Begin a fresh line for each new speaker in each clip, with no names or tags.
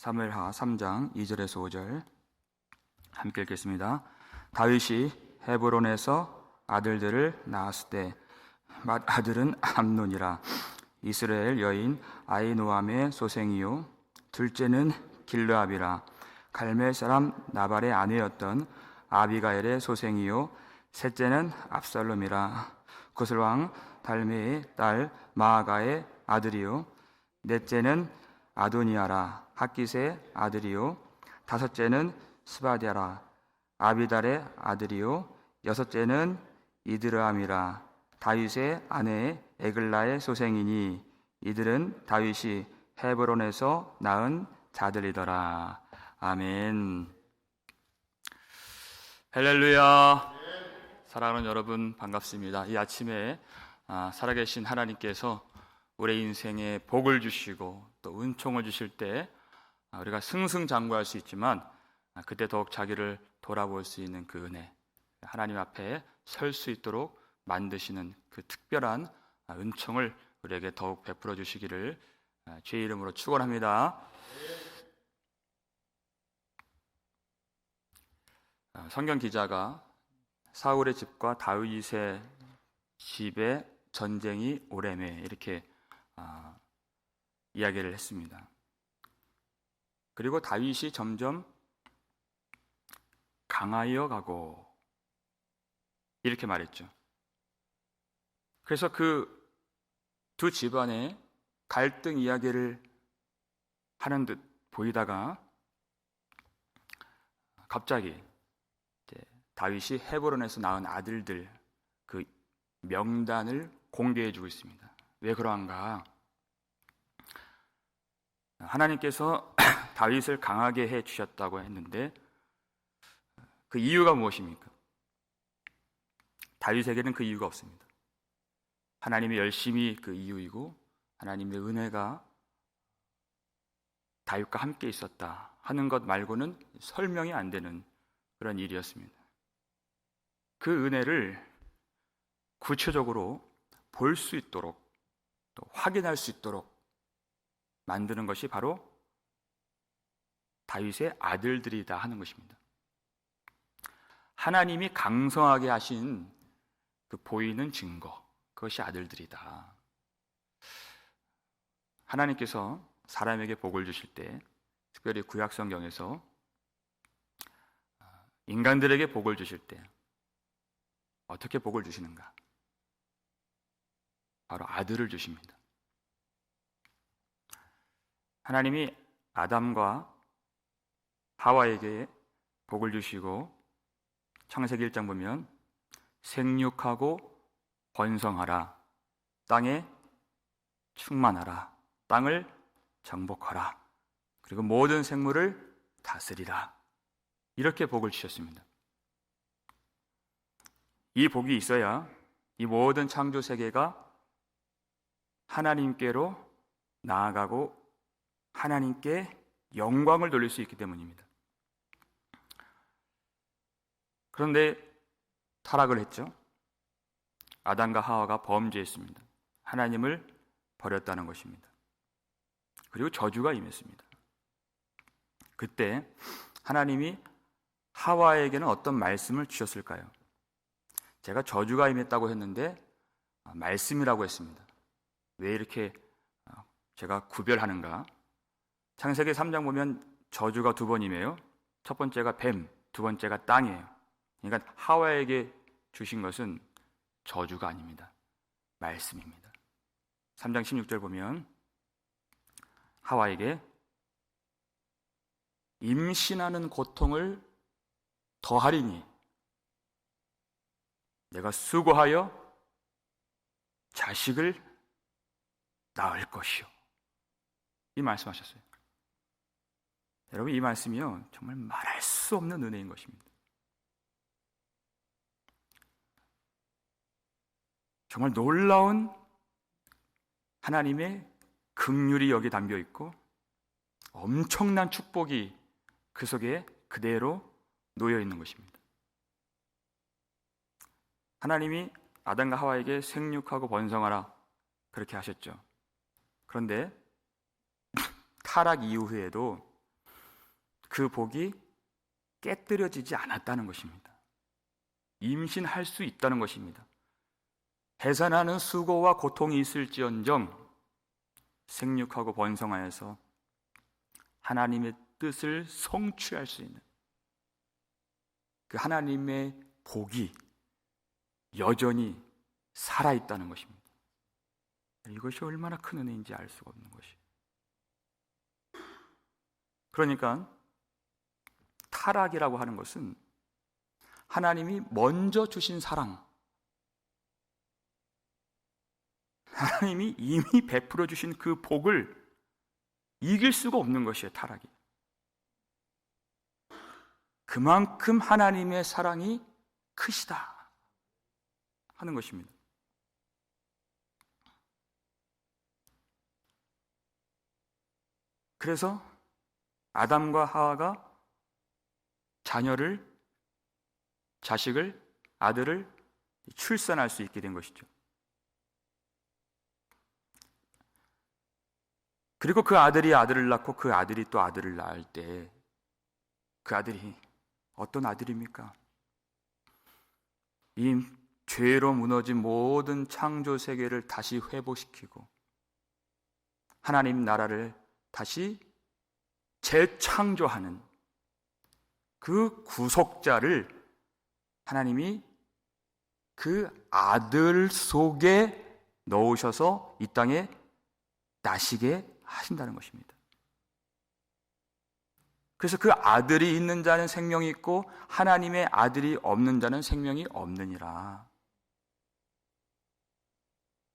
사무엘하 3장 2절에서 5절 함께 읽겠습니다. 다윗이 헤브론에서 아들들을 낳았을 때 맏아들은 암논이라. 이스라엘 여인 아히노암의 소생이요 둘째는 길르압이라. 갈멜 사람 나발의 아내였던 아비가일의 소생이요 셋째는 압살롬이라. 구슬 왕 달메의 딸 마아가의 아들이요 넷째는 아도니아라. 핫깃의 아들이요 다섯째는 스바디아라. 아비달의 아들이요 여섯째는 이드르암이라. 다윗의 아내 에글라의 소생이니 이들은 다윗이 헤브론에서 낳은 자들이더라. 아멘. 할렐루야. 사랑하는 여러분 반갑습니다. 이 아침에 살아계신 하나님께서 우리 인생에 복을 주시고 또 은총을 주실 때 우리가 승승장구할 수 있지만 그때 더욱 자기를 돌아볼 수 있는 그 은혜, 하나님 앞에 설 수 있도록 만드시는 그 특별한 은총을 우리에게 더욱 베풀어 주시기를 주의 이름으로 축원합니다. 성경 기자가 사울의 집과 다윗의 집에 전쟁이 오래매 이렇게 이야기를 했습니다. 그리고 다윗이 점점 강하여 가고 이렇게 말했죠. 그래서 그 두 집안의 갈등 이야기를 하는 듯 보이다가 갑자기 다윗이 헤브론에서 낳은 아들들 그 명단을 공개해 주고 있습니다. 왜 그러한가? 하나님께서 다윗을 강하게 해 주셨다고 했는데 그 이유가 무엇입니까? 다윗에게는 그 이유가 없습니다. 하나님의 열심이 그 이유이고 하나님의 은혜가 다윗과 함께 있었다 하는 것 말고는 설명이 안 되는 그런 일이었습니다. 그 은혜를 구체적으로 볼 수 있도록 또 확인할 수 있도록 만드는 것이 바로 다윗의 아들들이다 하는 것입니다. 하나님이 강성하게 하신 그 보이는 증거, 그것이 아들들이다. 하나님께서 사람에게 복을 주실 때, 특별히 구약 성경에서 인간들에게 복을 주실 때 어떻게 복을 주시는가? 바로 아들을 주십니다. 하나님이 아담과 하와에게 복을 주시고 창세기 1장 보면 생육하고 번성하라, 땅에 충만하라, 땅을 정복하라, 그리고 모든 생물을 다스리라, 이렇게 복을 주셨습니다. 이 복이 있어야 이 모든 창조 세계가 하나님께로 나아가고 하나님께 영광을 돌릴 수 있기 때문입니다. 그런데 타락을 했죠. 아담과 하와가 범죄했습니다. 하나님을 버렸다는 것입니다. 그리고 저주가 임했습니다. 그때 하나님이 하와에게는 어떤 말씀을 주셨을까요? 제가 저주가 임했다고 했는데 말씀이라고 했습니다. 왜 이렇게 제가 구별하는가? 창세기 3장 보면 저주가 두 번 임해요. 첫 번째가 뱀, 두 번째가 땅이에요. 그러니까 하와에게 주신 것은 저주가 아닙니다. 말씀입니다. 3장 16절 보면 하와에게 임신하는 고통을 더하리니 내가 수고하여 자식을 낳을 것이요. 이 말씀하셨어요. 여러분, 이 말씀이요 정말 말할 수 없는 은혜인 것입니다. 정말 놀라운 하나님의 긍휼이 여기 담겨 있고 엄청난 축복이 그 속에 그대로 놓여 있는 것입니다. 하나님이 아담과 하와에게 생육하고 번성하라 그렇게 하셨죠. 그런데 타락 이후에도 그 복이 깨뜨려지지 않았다는 것입니다. 임신할 수 있다는 것입니다. 해산하는 수고와 고통이 있을지언정 생육하고 번성하여서 하나님의 뜻을 성취할 수 있는 그 하나님의 복이 여전히 살아있다는 것입니다. 이것이 얼마나 큰 은혜인지 알 수가 없는 것이. 그러니까 타락이라고 하는 것은 하나님이 먼저 주신 사랑, 하나님이 이미 베풀어 주신 그 복을 이길 수가 없는 것이에요. 타락이. 그만큼 하나님의 사랑이 크시다 하는 것입니다. 그래서 아담과 하와가 자식을, 아들을 출산할 수 있게 된 것이죠. 그리고 그 아들이 아들을 낳고 그 아들이 또 아들을 낳을 때 그 아들이 어떤 아들입니까? 이 죄로 무너진 모든 창조 세계를 다시 회복시키고 하나님 나라를 다시 재창조하는 그 구속자를 하나님이 그 아들 속에 넣으셔서 이 땅에 나시게 하신다는 것입니다. 그래서 그 아들이 있는 자는 생명이 있고 하나님의 아들이 없는 자는 생명이 없느니라.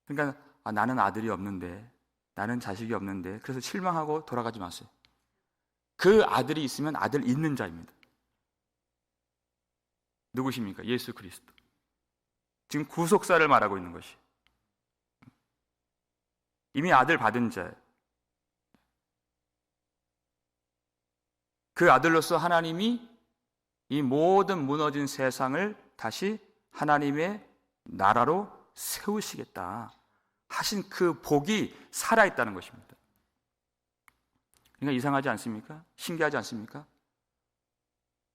그러니까 나는 아들이 없는데, 나는 자식이 없는데, 그래서 실망하고 돌아가지 마세요. 그 아들이 있으면 아들 있는 자입니다. 누구십니까? 예수 그리스도. 지금 구속사를 말하고 있는 것이. 이미 아들 받은 자예요. 그 아들로서 하나님이 이 모든 무너진 세상을 다시 하나님의 나라로 세우시겠다 하신 그 복이 살아있다는 것입니다. 그러니까 이상하지 않습니까? 신기하지 않습니까?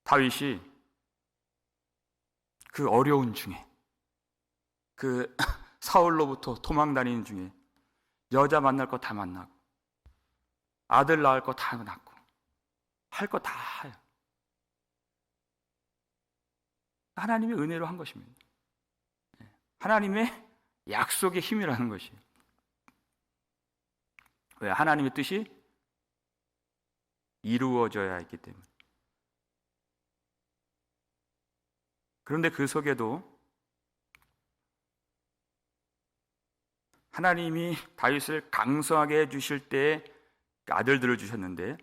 다윗이 그 어려운 중에 그 사울로부터 도망 다니는 중에 여자 만날 거 다 만나고 아들 낳을 거 다 낳고 할 거 다 해요. 하나님의 은혜로 한 것입니다. 하나님의 약속의 힘이라는 것이에요. 왜? 하나님의 뜻이 이루어져야 했기 때문에. 그런데 그 속에도 하나님이 다윗을 강성하게 해주실 때 아들들을 주셨는데,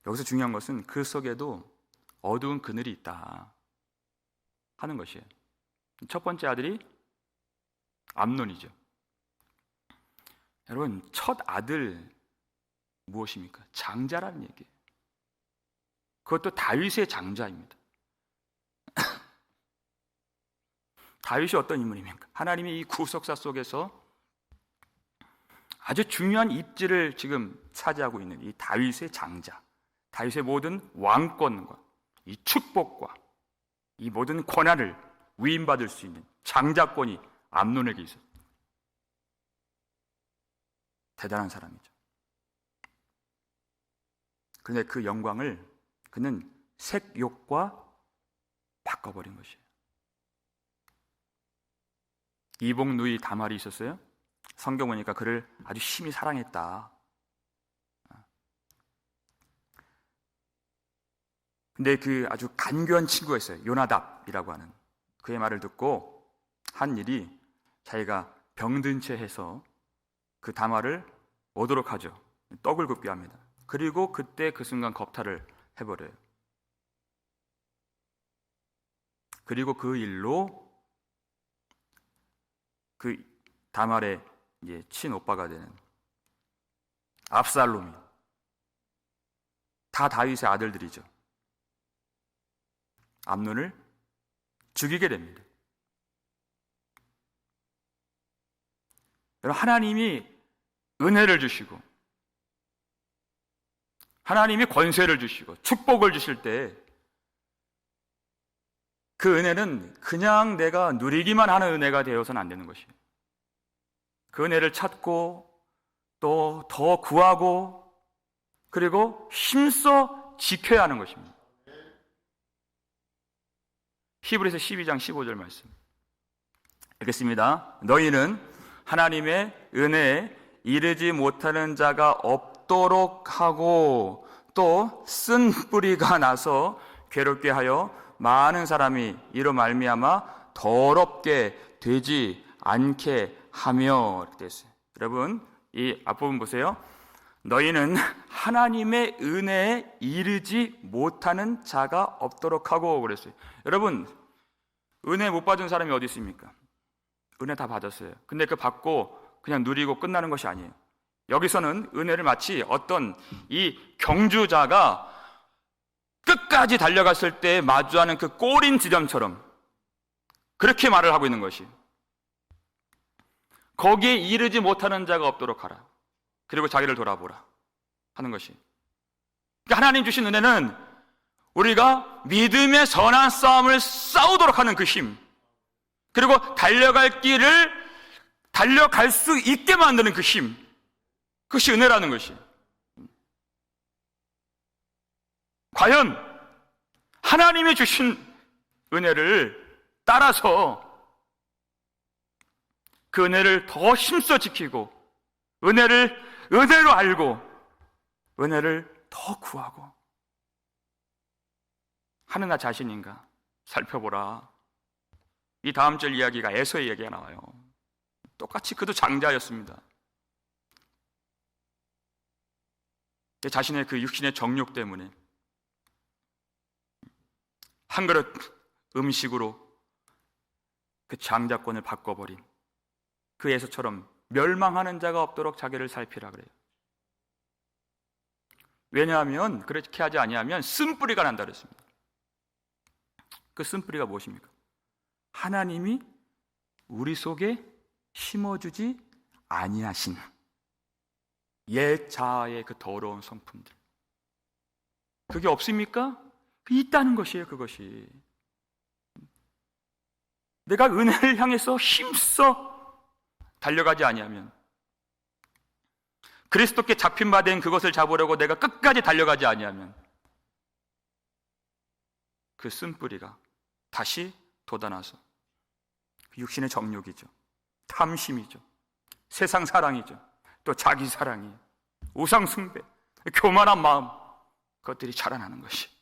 여기서 중요한 것은 그 속에도 어두운 그늘이 있다 하는 것이에요. 첫 번째 아들이 암논이죠. 여러분, 첫 아들 무엇입니까? 장자라는 얘기예요. 그것도 다윗의 장자입니다. 다윗이 어떤 인물입니까? 하나님이 이 구속사 속에서 아주 중요한 입지를 지금 차지하고 있는 이 다윗의 장자, 다윗의 모든 왕권과 이 축복과 이 모든 권한을 위임받을 수 있는 장자권이 암논에게 있어요. 대단한 사람이죠. 그런데 그 영광을 그는 색욕과 바꿔버린 것이에요. 이복 누이 다말이 있었어요. 성경 보니까 그를 아주 심히 사랑했다. 근데 그 아주 간교한 친구가 있어요. 요나답이라고 하는. 그의 말을 듣고 한 일이 자기가 병든 채 해서 그 다말을 오도록 하죠. 떡을 굽게 합니다. 그리고 그때 그 순간 겁탈을 해버려요. 그리고 그 일로 그 다말의 이제 친오빠가 되는 압살롬이, 다 다윗의 아들들이죠, 암논을 죽이게 됩니다. 여러분, 하나님이 은혜를 주시고 하나님이 권세를 주시고 축복을 주실 때 그 은혜는 그냥 내가 누리기만 하는 은혜가 되어서는 안 되는 것이에요. 그 은혜를 찾고 또 더 구하고 그리고 힘써 지켜야 하는 것입니다. 히브리서 12장 15절 말씀 읽겠습니다. 너희는 하나님의 은혜에 이르지 못하는 자가 없도록 하고 또 쓴 뿌리가 나서 괴롭게 하여 많은 사람이 이로 말미암아 더럽게 되지 않게 하며 이렇게 되어 있어요. 여러분 이 앞부분 보세요. 너희는 하나님의 은혜에 이르지 못하는 자가 없도록 하고 그랬어요. 여러분 은혜 못 받은 사람이 어디 있습니까? 은혜 다 받았어요. 근데 그 받고 그냥 누리고 끝나는 것이 아니에요. 여기서는 은혜를 마치 어떤 이 경주자가 끝까지 달려갔을 때 마주하는 그 꼬린 지점처럼 그렇게 말을 하고 있는 것이, 거기에 이르지 못하는 자가 없도록 하라. 그리고 자기를 돌아보라 하는 것이. 그러니까 하나님 주신 은혜는 우리가 믿음의 선한 싸움을 싸우도록 하는 그 힘, 그리고 달려갈 길을 달려갈 수 있게 만드는 그 힘, 그것이 은혜라는 것이. 과연 하나님이 주신 은혜를 따라서 그 은혜를 더 힘써 지키고 은혜를 은혜로 알고 은혜를 더 구하고 하는 나 자신인가 살펴보라. 이 다음 절 이야기가 에서의 얘기가 나와요. 똑같이 그도 장자였습니다. 자신의 그 육신의 정욕 때문에 한 그릇 음식으로 그 장자권을 바꿔버린 그 에서처럼 멸망하는 자가 없도록 자기를 살피라 그래요. 왜냐하면 그렇게 하지 아니하면 쓴뿌리가 난다 그랬습니다. 그 쓴뿌리가 무엇입니까? 하나님이 우리 속에 심어주지 아니하신 옛 자아의 그 더러운 성품들, 그게 없습니까? 있다는 것이에요. 그것이 내가 은혜를 향해서 힘써 달려가지 아니하면, 그리스도께 잡힌 바 된 그것을 잡으려고 내가 끝까지 달려가지 아니하면 그 쓴뿌리가 다시 돋아나서 육신의 정욕이죠, 탐심이죠, 세상 사랑이죠, 또 자기 사랑이, 우상 숭배, 교만한 마음, 그것들이 자라나는 것이.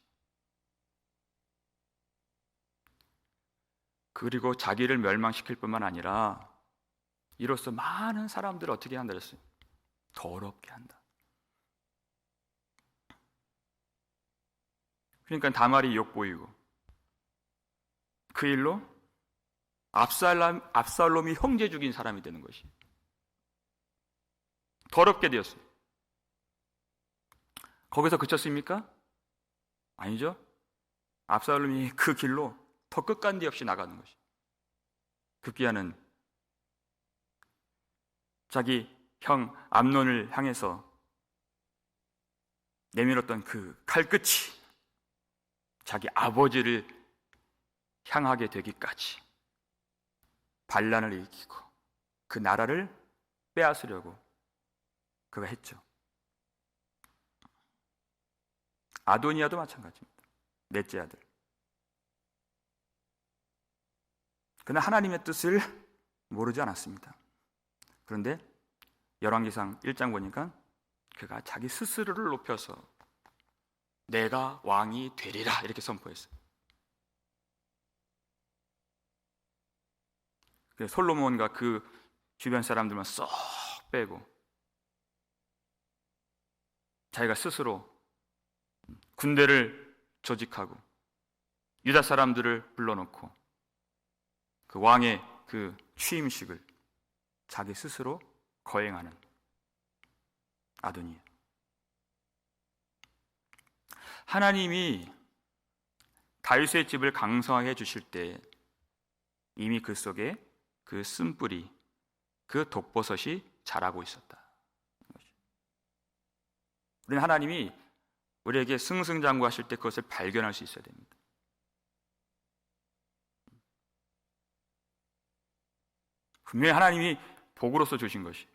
그리고 자기를 멸망시킬 뿐만 아니라 이로써 많은 사람들을 어떻게 한다 그랬어요? 더럽게 한다. 그러니까 다말이 욕보이고 그 일로 압살롬이 형제 죽인 사람이 되는 것이 더럽게 되었어요. 거기서 그쳤습니까? 아니죠. 압살롬이 그 길로 더 끝간데 없이 나가는 것이. 급기야는 자기 형 암논을 향해서 내밀었던 그 칼끝이 자기 아버지를 향하게 되기까지 반란을 일으키고 그 나라를 빼앗으려고 그가 했죠. 아도니아도 마찬가지입니다. 넷째 아들. 그러나 하나님의 뜻을 모르지 않았습니다. 그런데 열왕기상 1장 보니까 그가 자기 스스로를 높여서 내가 왕이 되리라 이렇게 선포했어요. 솔로몬과 그 주변 사람들만 쏙 빼고 자기가 스스로 군대를 조직하고 유다 사람들을 불러놓고 그 왕의 그 취임식을 자기 스스로 거행하는 아도니아. 하나님이 다윗의 집을 강성하게 해주실 때 이미 그 속에 그 쓴뿌리, 그 독버섯이 자라고 있었다. 우리는 하나님이 우리에게 승승장구하실 때 그것을 발견할 수 있어야 됩니다. 분명히 하나님이 복으로서 주신 것이,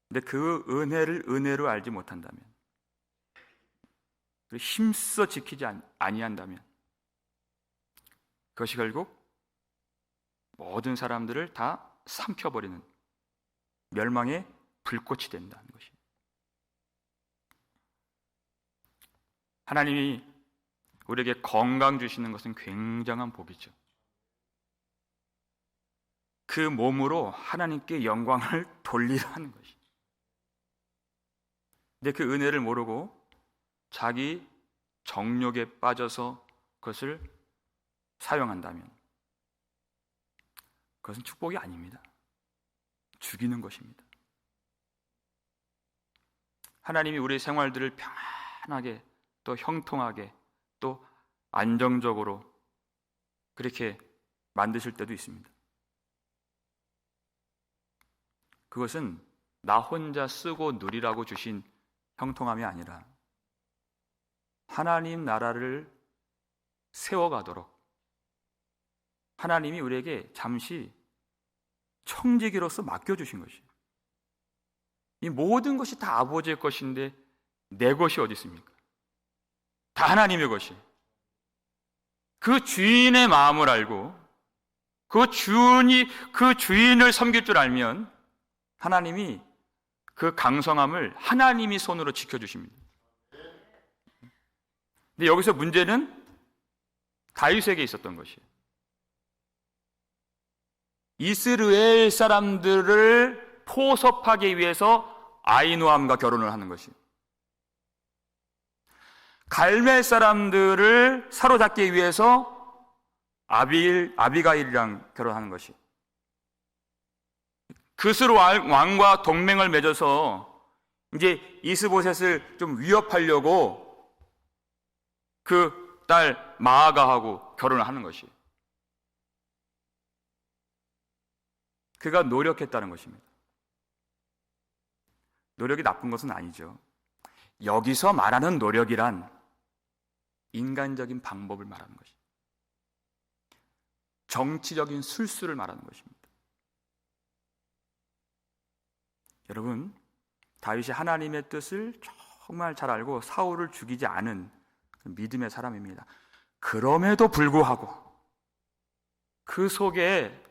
근데 그 은혜를 은혜로 알지 못한다면, 힘써 지키지 아니한다면 그것이 결국 모든 사람들을 다 삼켜버리는 멸망의 불꽃이 된다는 것입니다. 하나님이 우리에게 건강 주시는 것은 굉장한 복이죠. 그 몸으로 하나님께 영광을 돌리라는 것이죠. 근데 그 은혜를 모르고 자기 정욕에 빠져서 그것을 사용한다면 그것은 축복이 아닙니다. 죽이는 것입니다. 하나님이 우리의 생활들을 평안하게 또 형통하게 또 안정적으로 그렇게 만드실 때도 있습니다. 그것은 나 혼자 쓰고 누리라고 주신 형통함이 아니라 하나님 나라를 세워가도록 하나님이 우리에게 잠시 청지기로서 맡겨주신 것이에요. 이 모든 것이 다 아버지의 것인데 내 것이 어디 있습니까? 다 하나님의 것이. 그 주인의 마음을 알고 그 주인을 섬길 줄 알면 하나님이 그 강성함을 하나님이 손으로 지켜주십니다. 근데 여기서 문제는 다윗에게 있었던 것이에요. 이스라엘 사람들을 포섭하기 위해서 아히노암과 결혼을 하는 것이에요. 갈멜 사람들을 사로잡기 위해서 아비가일이랑 결혼하는 것이, 그스로 왕과 동맹을 맺어서 이제 이스보셋을 좀 위협하려고 그 딸 마아가하고 결혼을 하는 것이, 그가 노력했다는 것입니다. 노력이 나쁜 것은 아니죠. 여기서 말하는 노력이란 인간적인 방법을 말하는 것입니다. 정치적인 술수를 말하는 것입니다. 여러분, 다윗이 하나님의 뜻을 정말 잘 알고 사울을 죽이지 않은 믿음의 사람입니다. 그럼에도 불구하고 그 속에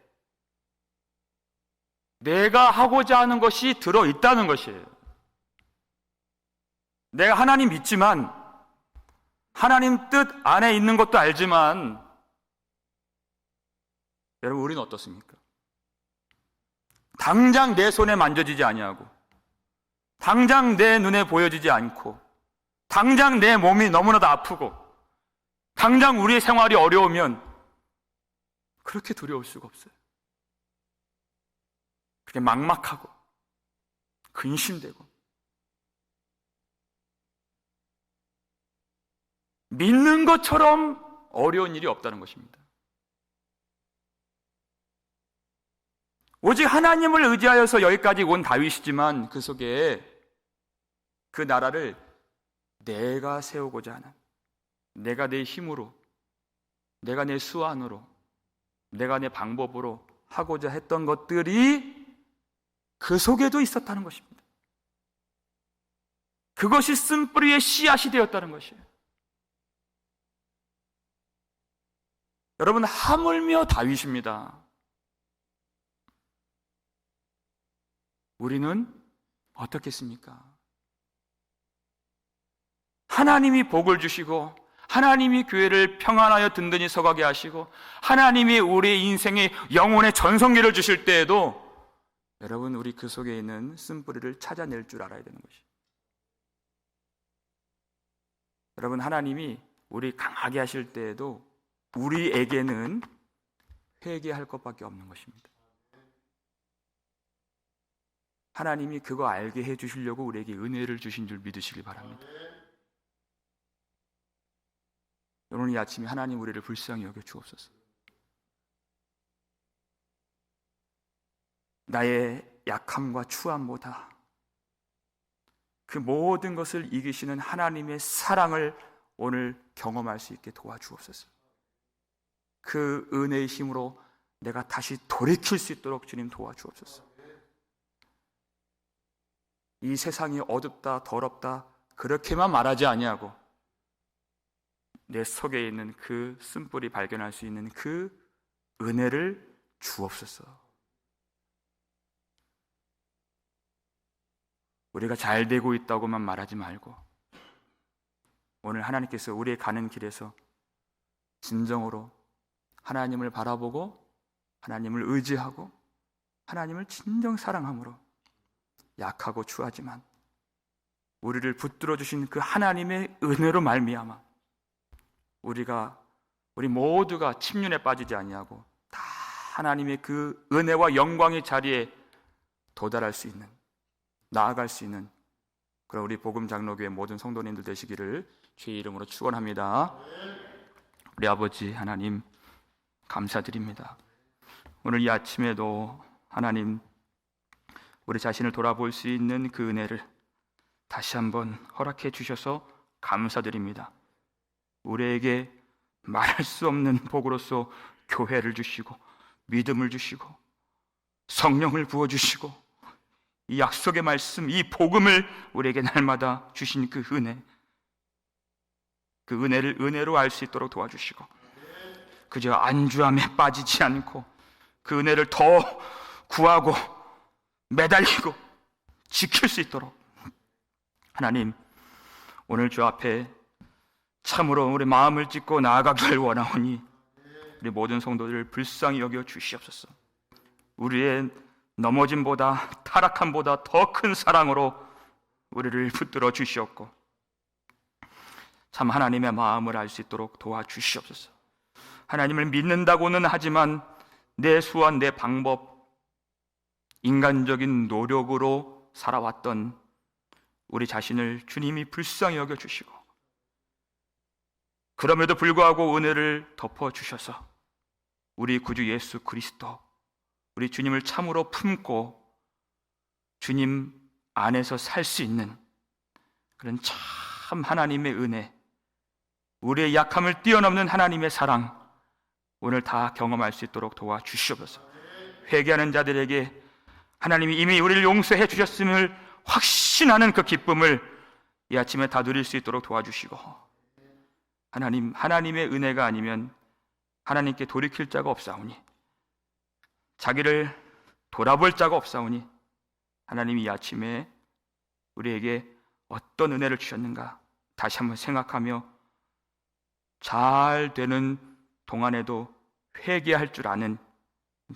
내가 하고자 하는 것이 들어있다는 것이에요. 내가 하나님 믿지만 하나님 뜻 안에 있는 것도 알지만, 여러분, 우리는 어떻습니까? 당장 내 손에 만져지지 아니하고 당장 내 눈에 보여지지 않고 당장 내 몸이 너무나도 아프고 당장 우리의 생활이 어려우면 그렇게 두려울 수가 없어요. 그렇게 막막하고 근심되고 믿는 것처럼 어려운 일이 없다는 것입니다. 오직 하나님을 의지하여서 여기까지 온 다윗이지만 그 속에 그 나라를 내가 세우고자 하는, 내가 내 힘으로, 내가 내 수완으로, 내가 내 방법으로 하고자 했던 것들이 그 속에도 있었다는 것입니다. 그것이 쓴뿌리의 씨앗이 되었다는 것이에요. 여러분, 하물며 다윗입니다. 우리는 어떻겠습니까? 하나님이 복을 주시고 하나님이 교회를 평안하여 든든히 서가게 하시고 하나님이 우리 인생의 영혼의 전성기를 주실 때에도 여러분, 우리 그 속에 있는 쓴뿌리를 찾아낼 줄 알아야 되는 것이에요. 여러분, 하나님이 우리 강하게 하실 때에도 우리에게는 회개할 것밖에 없는 것입니다. 하나님이 그거 알게 해주시려고 우리에게 은혜를 주신 줄 믿으시기 바랍니다. 오늘 이 아침에 하나님 우리를 불쌍히 여겨 주옵소서. 나의 약함과 추함보다 그 모든 것을 이기시는 하나님의 사랑을 오늘 경험할 수 있게 도와주옵소서. 그 은혜의 힘으로 내가 다시 돌이킬 수 있도록 주님 도와주옵소서. 이 세상이 어둡다 더럽다 그렇게만 말하지 아니하고 내 속에 있는 그 쓴뿌리 발견할 수 있는 그 은혜를 주옵소서. 우리가 잘 되고 있다고만 말하지 말고 오늘 하나님께서 우리의 가는 길에서 진정으로 하나님을 바라보고 하나님을 의지하고 하나님을 진정 사랑함으로 약하고 추하지만 우리를 붙들어 주신 그 하나님의 은혜로 말미암아 우리 모두가 침륜에 빠지지 아니하고 다 하나님의 그 은혜와 영광의 자리에 도달할 수 있는, 나아갈 수 있는 그런 우리 복음 장로교회 모든 성도님들 되시기를 주의 이름으로 축원합니다. 우리 아버지 하나님 감사드립니다. 오늘 이 아침에도 하나님 우리 자신을 돌아볼 수 있는 그 은혜를 다시 한번 허락해 주셔서 감사드립니다. 우리에게 말할 수 없는 복으로서 교회를 주시고 믿음을 주시고 성령을 부어주시고 이 약속의 말씀, 이 복음을 우리에게 날마다 주신 그 은혜, 그 은혜를 은혜로 알 수 있도록 도와주시고 그저 안주함에 빠지지 않고 그 은혜를 더 구하고 매달리고 지킬 수 있도록 하나님 오늘 주 앞에 참으로 우리 마음을 찢고 나아가길 원하오니 우리 모든 성도들을 불쌍히 여겨 주시옵소서. 우리의 넘어짐보다 타락함보다 더 큰 사랑으로 우리를 붙들어 주시옵고 참 하나님의 마음을 알 수 있도록 도와주시옵소서. 하나님을 믿는다고는 하지만 내 수완, 내 방법, 인간적인 노력으로 살아왔던 우리 자신을 주님이 불쌍히 여겨주시고 그럼에도 불구하고 은혜를 덮어주셔서 우리 구주 예수 그리스도, 우리 주님을 참으로 품고 주님 안에서 살 수 있는 그런 참 하나님의 은혜, 우리의 약함을 뛰어넘는 하나님의 사랑 오늘 다 경험할 수 있도록 도와주시옵소서. 회개하는 자들에게 하나님이 이미 우리를 용서해 주셨음을 확신하는 그 기쁨을 이 아침에 다 누릴 수 있도록 도와주시고 하나님의 은혜가 아니면 하나님께 돌이킬 자가 없사오니 자기를 돌아볼 자가 없사오니 하나님이 이 아침에 우리에게 어떤 은혜를 주셨는가 다시 한번 생각하며 잘 되는 동안에도 회개할 줄 아는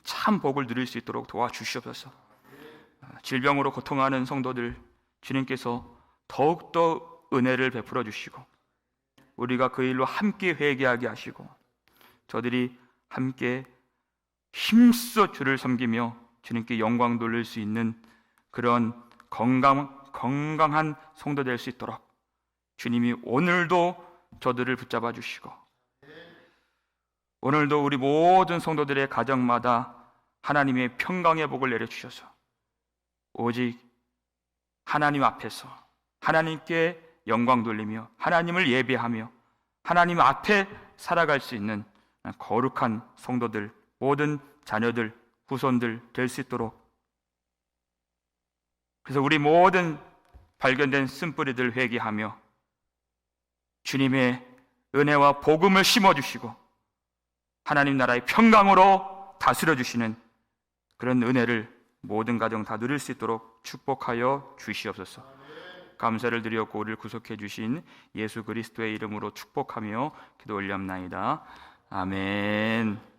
참 복을 누릴 수 있도록 도와주시옵소서. 질병으로 고통하는 성도들 주님께서 더욱더 은혜를 베풀어 주시고 우리가 그 일로 함께 회개하게 하시고 저들이 함께 힘써 주를 섬기며 주님께 영광 돌릴 수 있는 그런 건강한 성도 될 수 있도록 주님이 오늘도 저들을 붙잡아 주시고 오늘도 우리 모든 성도들의 가정마다 하나님의 평강의 복을 내려주셔서 오직 하나님 앞에서 하나님께 영광 돌리며 하나님을 예배하며 하나님 앞에 살아갈 수 있는 거룩한 성도들, 모든 자녀들, 후손들 될 수 있도록 그래서 우리 모든 발견된 쓴뿌리들 회개하며 주님의 은혜와 복음을 심어주시고 하나님 나라의 평강으로 다스려 주시는 그런 은혜를 모든 가정 다 누릴 수 있도록 축복하여 주시옵소서. 감사를 드렸고 우리를 구속해 주신 예수 그리스도의 이름으로 축복하며 기도 올리옵나이다. 아멘.